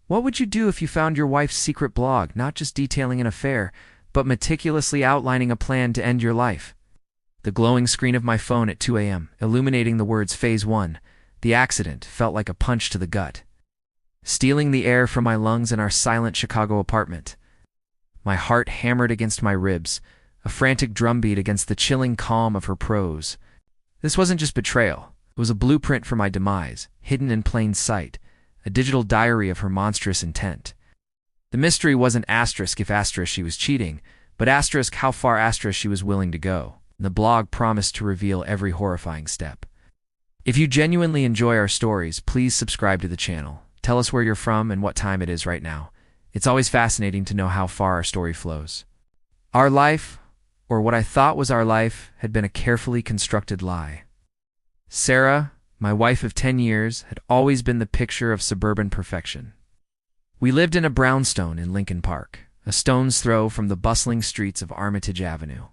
What would you do if you found your wife's secret blog, not just detailing an affair, but meticulously outlining a plan to end your life? The glowing screen of my phone at 2 a.m., illuminating the words Phase 1, the accident, felt like a punch to the gut, stealing the air from my lungs in our silent Chicago apartment. My heart hammered against my ribs, a frantic drumbeat against the chilling calm of her prose. This wasn't just betrayal. It was a blueprint for my demise, hidden in plain sight, a digital diary of her monstrous intent. The mystery wasn't asterisk if asterisk she was cheating, but asterisk how far asterisk she was willing to go. The blog promised to reveal every horrifying step. If you genuinely enjoy our stories, please subscribe to the channel. Tell us where you're from and what time it is right now. It's always fascinating to know how far our story flows. Our life, or what I thought was our life, had been a carefully constructed lie. Sarah, my wife of 10 years, had always been the picture of suburban perfection. We lived in a brownstone in Lincoln Park, a stone's throw from the bustling streets of Armitage Avenue.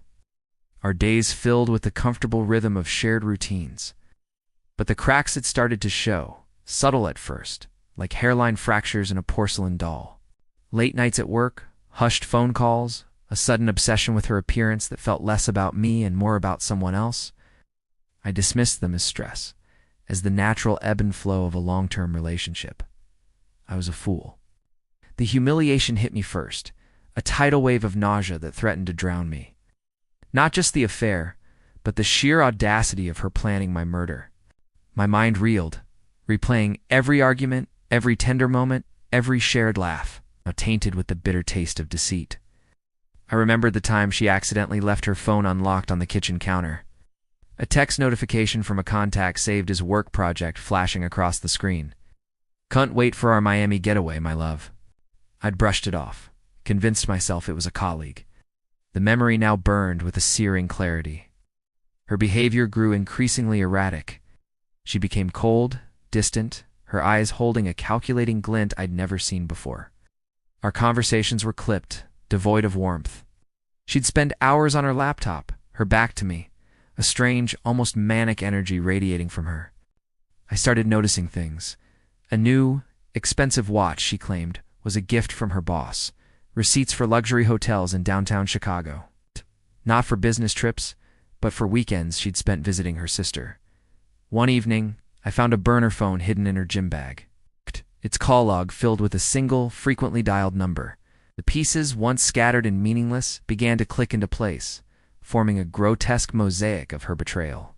Our days filled with the comfortable rhythm of shared routines. But the cracks had started to show, subtle at first, like hairline fractures in a porcelain doll. Late nights at work, hushed phone calls, a sudden obsession with her appearance that felt less about me and more about someone else. I dismissed them as stress, as the natural ebb and flow of a long-term relationship. I was a fool. The humiliation hit me first, a tidal wave of nausea that threatened to drown me. Not just the affair, but the sheer audacity of her planning my murder. My mind reeled, replaying every argument, every tender moment, every shared laugh, now tainted with the bitter taste of deceit. I remembered the time she accidentally left her phone unlocked on the kitchen counter. A text notification from a contact saved as work project flashing across the screen. "Can't wait for our Miami getaway, my love." I'd brushed it off, convinced myself it was a colleague. The memory now burned with a searing clarity. Her behavior grew increasingly erratic. She became cold, distant, her eyes holding a calculating glint I'd never seen before. Our conversations were clipped, devoid of warmth. She'd spend hours on her laptop, her back to me, a strange, almost manic energy radiating from her. I started noticing things. A new, expensive watch, she claimed, was a gift from her boss. Receipts for luxury hotels in downtown Chicago. Not for business trips, but for weekends she'd spent visiting her sister. One evening, I found a burner phone hidden in her gym bag. Its call log filled with a single, frequently dialed number. The pieces, once scattered and meaningless, began to click into place, forming a grotesque mosaic of her betrayal.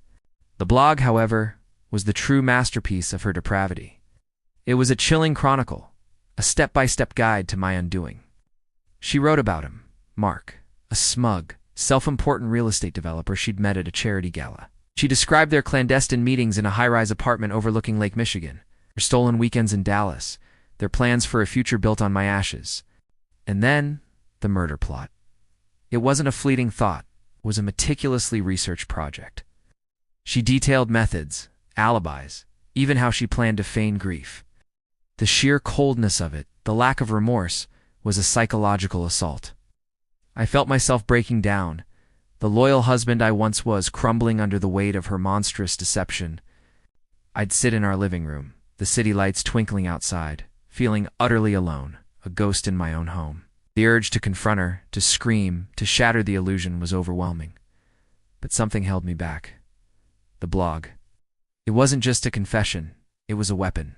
The blog, however, was the true masterpiece of her depravity. It was a chilling chronicle, a step-by-step guide to my undoing. She wrote about him, Mark, a smug, self-important real estate developer she'd met at a charity gala. She described their clandestine meetings in a high-rise apartment overlooking Lake Michigan, their stolen weekends in Dallas, their plans for a future built on my ashes. And then, the murder plot. It wasn't a fleeting thought, it was a meticulously researched project. She detailed methods, alibis, even how she planned to feign grief. The sheer coldness of it, the lack of remorse, was a psychological assault. I felt myself breaking down, the loyal husband I once was crumbling under the weight of her monstrous deception. I'd sit in our living room, the city lights twinkling outside, feeling utterly alone, a ghost in my own home. The urge to confront her, to scream, to shatter the illusion was overwhelming. But something held me back. The blog. It wasn't just a confession, it was a weapon.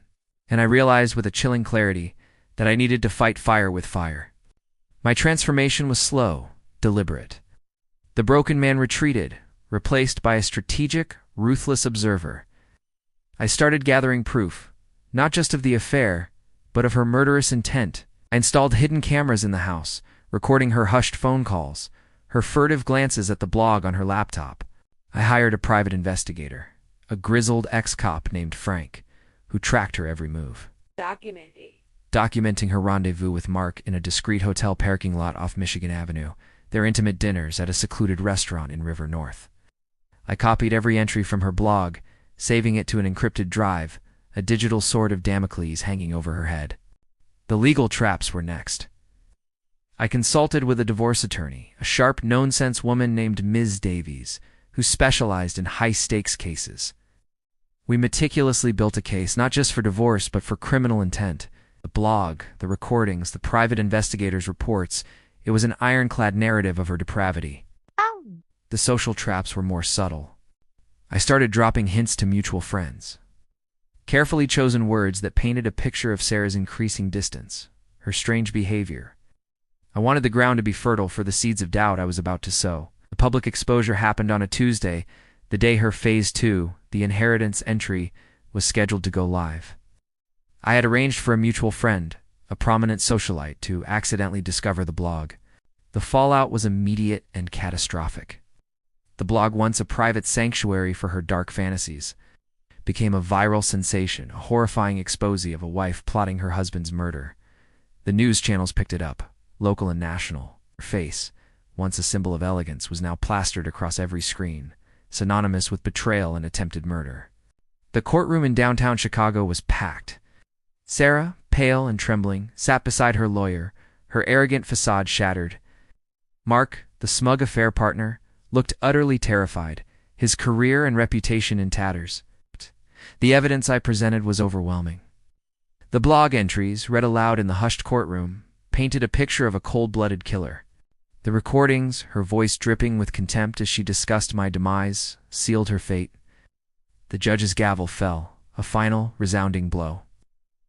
And I realized with a chilling clarity that I needed to fight fire with fire. My transformation was slow, deliberate. The broken man retreated, replaced by a strategic, ruthless observer. I started gathering proof, not just of the affair, but of her murderous intent. I installed hidden cameras in the house, recording her hushed phone calls, her furtive glances at the blog on her laptop. I hired a private investigator, a grizzled ex-cop named Frank, who tracked her every move. Documenting her rendezvous with Mark in a discreet hotel parking lot off Michigan Avenue, their intimate dinners at a secluded restaurant in River North. I copied every entry from her blog, saving it to an encrypted drive, a digital sword of Damocles hanging over her head. The legal traps were next. I consulted with a divorce attorney, a sharp, no-nonsense woman named Ms. Davies, who specialized in high-stakes cases. We meticulously built a case not just for divorce but for criminal intent, the blog, the recordings, the private investigators' reports, it was an ironclad narrative of her depravity. The social traps were more subtle. I started dropping hints to mutual friends. Carefully chosen words that painted a picture of Sarah's increasing distance, her strange behavior. I wanted the ground to be fertile for the seeds of doubt I was about to sow. The public exposure happened on a Tuesday, the day her Phase 2, the inheritance entry, was scheduled to go live. I had arranged for a mutual friend, a prominent socialite, to accidentally discover the blog. The fallout was immediate and catastrophic. The blog, once a private sanctuary for her dark fantasies, became a viral sensation, a horrifying exposé of a wife plotting her husband's murder. The news channels picked it up, local and national. Her face, once a symbol of elegance, was now plastered across every screen, synonymous with betrayal and attempted murder. The courtroom in downtown Chicago was packed. Sarah, pale and trembling, sat beside her lawyer, her arrogant facade shattered. Mark, the smug affair partner, looked utterly terrified, his career and reputation in tatters. The evidence I presented was overwhelming. The blog entries, read aloud in the hushed courtroom, painted a picture of a cold-blooded killer. The recordings, her voice dripping with contempt as she discussed my demise, sealed her fate. The judge's gavel fell, a final, resounding blow.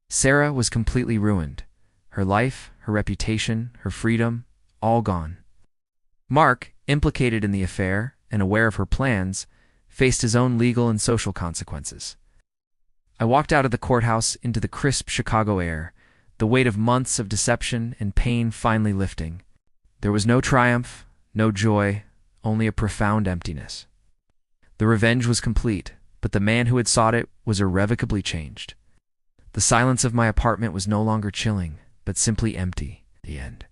Sarah was completely ruined. Her life, her reputation, her freedom, all gone. Mark, implicated in the affair and aware of her plans, faced his own legal and social consequences. I walked out of the courthouse into the crisp Chicago air, the weight of months of deception and pain finally lifting. There was no triumph, no joy, only a profound emptiness. The revenge was complete, but the man who had sought it was irrevocably changed. The silence of my apartment was no longer chilling, but simply empty. The end.